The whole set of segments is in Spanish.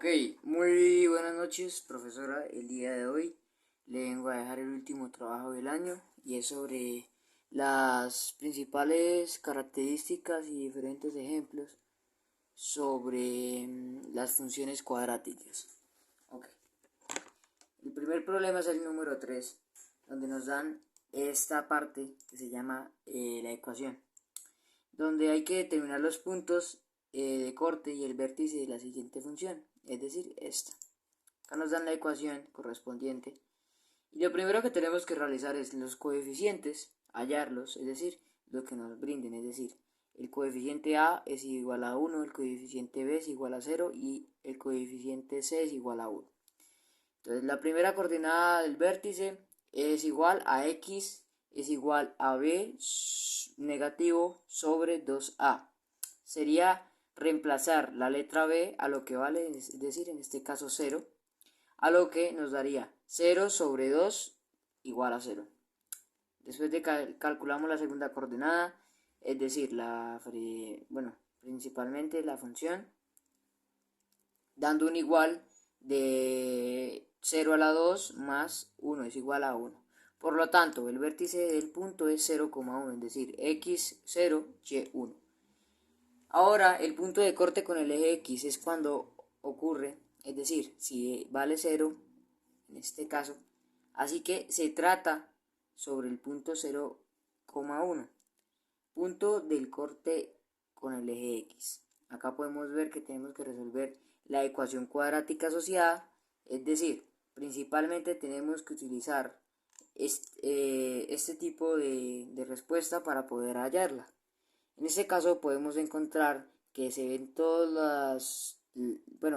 Ok, muy buenas noches, profesora. El día de hoy le vengo a dejar el último trabajo del año y es sobre las principales características y diferentes ejemplos sobre las funciones cuadráticas. Ok, el primer problema es el número 3, donde nos dan esta parte que se llama la ecuación, donde hay que determinar los puntos de corte y el vértice de la siguiente función, es decir, esta. Acá nos dan la ecuación correspondiente y lo primero que tenemos que realizar es los coeficientes, hallarlos, es decir, lo que nos brinden, es decir, el coeficiente A es igual a 1, el coeficiente B es igual a 0 y el coeficiente C es igual a 1. Entonces la primera coordenada del vértice es igual a X es igual a B negativo sobre 2A. Sería reemplazar la letra B a lo que vale, es decir, en este caso 0, a lo que nos daría 0 sobre 2 igual a 0. Después de calculamos la segunda coordenada, es decir, principalmente la función, dando un igual de 0 a la 2 más 1 es igual a 1. Por lo tanto, el vértice del punto es 0,1, es decir, x0, y1. Ahora, el punto de corte con el eje X es cuando ocurre, es decir, si vale 0, en este caso, así que se trata sobre el punto 0,1, punto del corte con el eje X. Acá podemos ver que tenemos que resolver la ecuación cuadrática asociada, es decir, principalmente tenemos que utilizar este tipo de respuesta para poder hallarla. En este caso podemos encontrar que se ven todas las,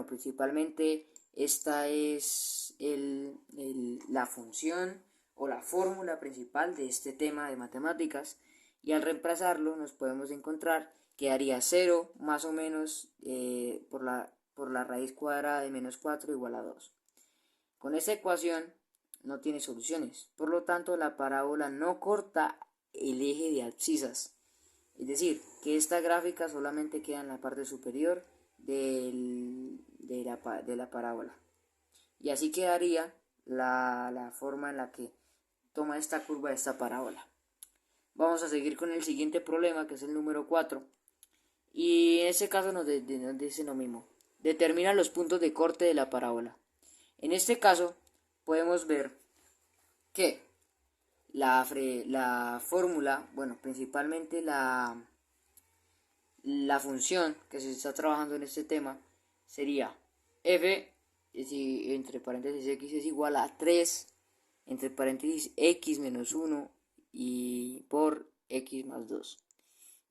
principalmente esta es la función o la fórmula principal de este tema de matemáticas, y al reemplazarlo nos podemos encontrar que daría 0 más o menos por la raíz cuadrada de menos 4 igual a 2. Con esta ecuación no tiene soluciones, por lo tanto la parábola no corta el eje de abscisas. Es decir, que esta gráfica solamente queda en la parte superior de la parábola. Y así quedaría la forma en la que toma esta curva esta parábola. Vamos a seguir con el siguiente problema, que es el número 4. Y en este caso nos dice lo mismo. Determina los puntos de corte de la parábola. En este caso podemos ver que la fórmula, principalmente la función que se está trabajando en este tema sería f, entre paréntesis x es igual a 3, entre paréntesis x menos 1 y por x más 2.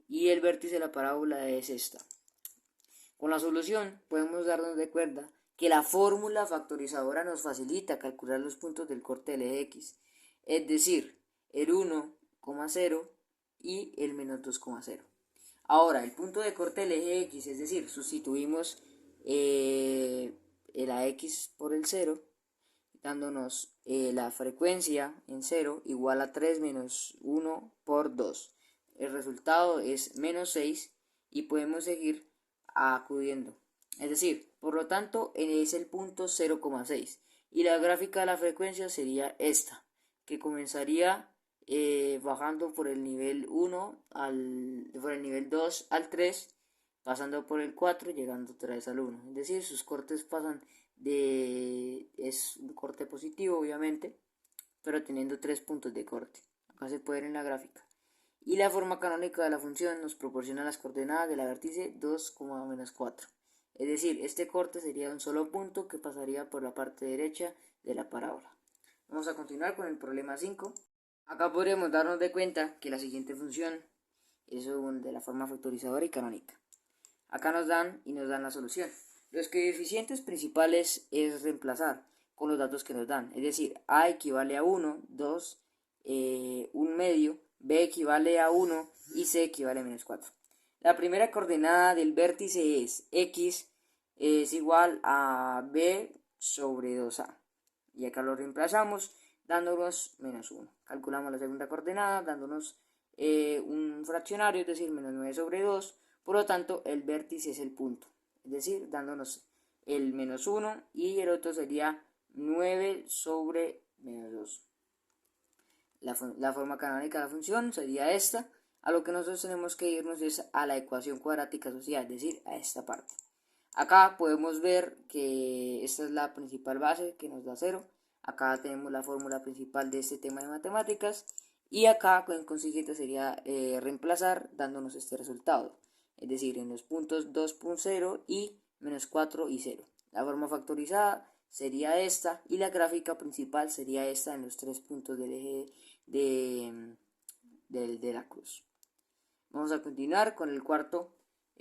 Y el vértice de la parábola es esta. Con la solución podemos darnos de cuenta que la fórmula factorizadora nos facilita calcular los puntos del corte del eje x, es decir, el 1,0 y el menos 2,0. Ahora, el punto de corte del eje x, es decir, sustituimos la x por el 0, dándonos la frecuencia en 0 igual a 3 menos 1 por 2. El resultado es menos 6 y podemos seguir acudiendo. Es decir, por lo tanto, es el punto 0,6. Y la gráfica de la frecuencia sería esta, que comenzaría bajando por el nivel 1 por el nivel 2 al 3, pasando por el 4, llegando otra vez al 1. Es decir, sus cortes pasan es un corte positivo obviamente, pero teniendo 3 puntos de corte. Acá se puede ver en la gráfica. Y la forma canónica de la función nos proporciona las coordenadas de la vértice 2,-4. Es decir, este corte sería un solo punto que pasaría por la parte derecha de la parábola. Vamos a continuar con el problema 5. Acá podremos darnos de cuenta que la siguiente función es de la forma factorizadora y canónica. Acá nos dan la solución. Los coeficientes principales es reemplazar con los datos que nos dan. Es decir, A equivale a 1, 2, 1 medio, B equivale a 1 y C equivale a menos 4. La primera coordenada del vértice es X es igual a B sobre 2A. Y acá lo reemplazamos dándonos menos 1. Calculamos la segunda coordenada dándonos un fraccionario, es decir, menos 9 sobre 2. Por lo tanto, el vértice es el punto, es decir, dándonos el menos 1 y el otro sería 9 sobre menos 2. La forma canónica de la función sería esta. A lo que nosotros tenemos que irnos es a la ecuación cuadrática asociada, es decir, a esta parte. Acá podemos ver que esta es la principal base que nos da 0. Acá tenemos la fórmula principal de este tema de matemáticas. Y acá, en consiguiente, sería reemplazar dándonos este resultado. Es decir, en los puntos 2.0 y menos 4 y 0. La forma factorizada sería esta y la gráfica principal sería esta en los 3 puntos del eje de la cruz. Vamos a continuar con el cuarto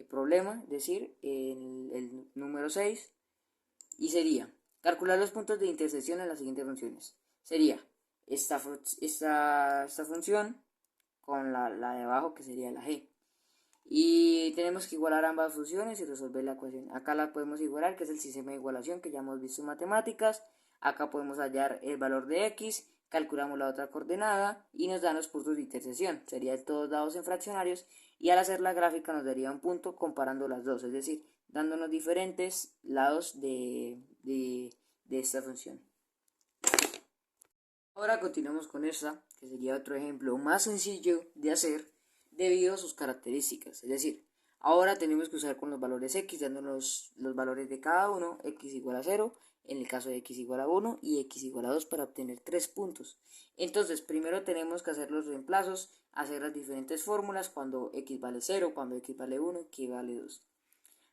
problema, es decir, el número 6, y sería calcular los puntos de intersección en las siguientes funciones. Sería esta función con la de abajo, que sería la g. Y tenemos que igualar ambas funciones y resolver la ecuación. Acá la podemos igualar, que es el sistema de igualación que ya hemos visto en matemáticas. Acá podemos hallar el valor de x, calculamos la otra coordenada y nos dan los puntos de intersección. Serían todos dados en fraccionarios y al hacer la gráfica nos daría un punto comparando las dos, es decir, dándonos diferentes lados de esta función. Ahora continuamos con esta, que sería otro ejemplo más sencillo de hacer debido a sus características. Es decir, ahora tenemos que usar con los valores x, dándonos los valores de cada uno, x igual a 0, en el caso de x igual a 1 y x igual a 2 para obtener 3 puntos. Entonces, primero tenemos que hacer los reemplazos, hacer las diferentes fórmulas cuando x vale 0, cuando x vale 1 y x vale 2.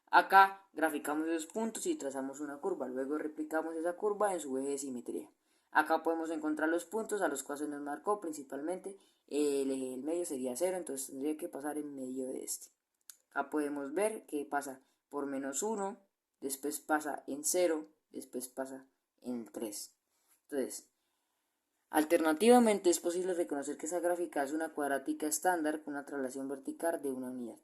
Acá graficamos esos puntos y trazamos una curva, luego replicamos esa curva en su eje de simetría. Acá podemos encontrar los puntos a los cuales nos marcó principalmente. El eje del medio sería 0, entonces tendría que pasar en medio de este. Acá podemos ver que pasa por menos 1, después pasa en 0, después pasa en 3. Entonces, alternativamente es posible reconocer que esa gráfica es una cuadrática estándar con una traslación vertical de una unidad.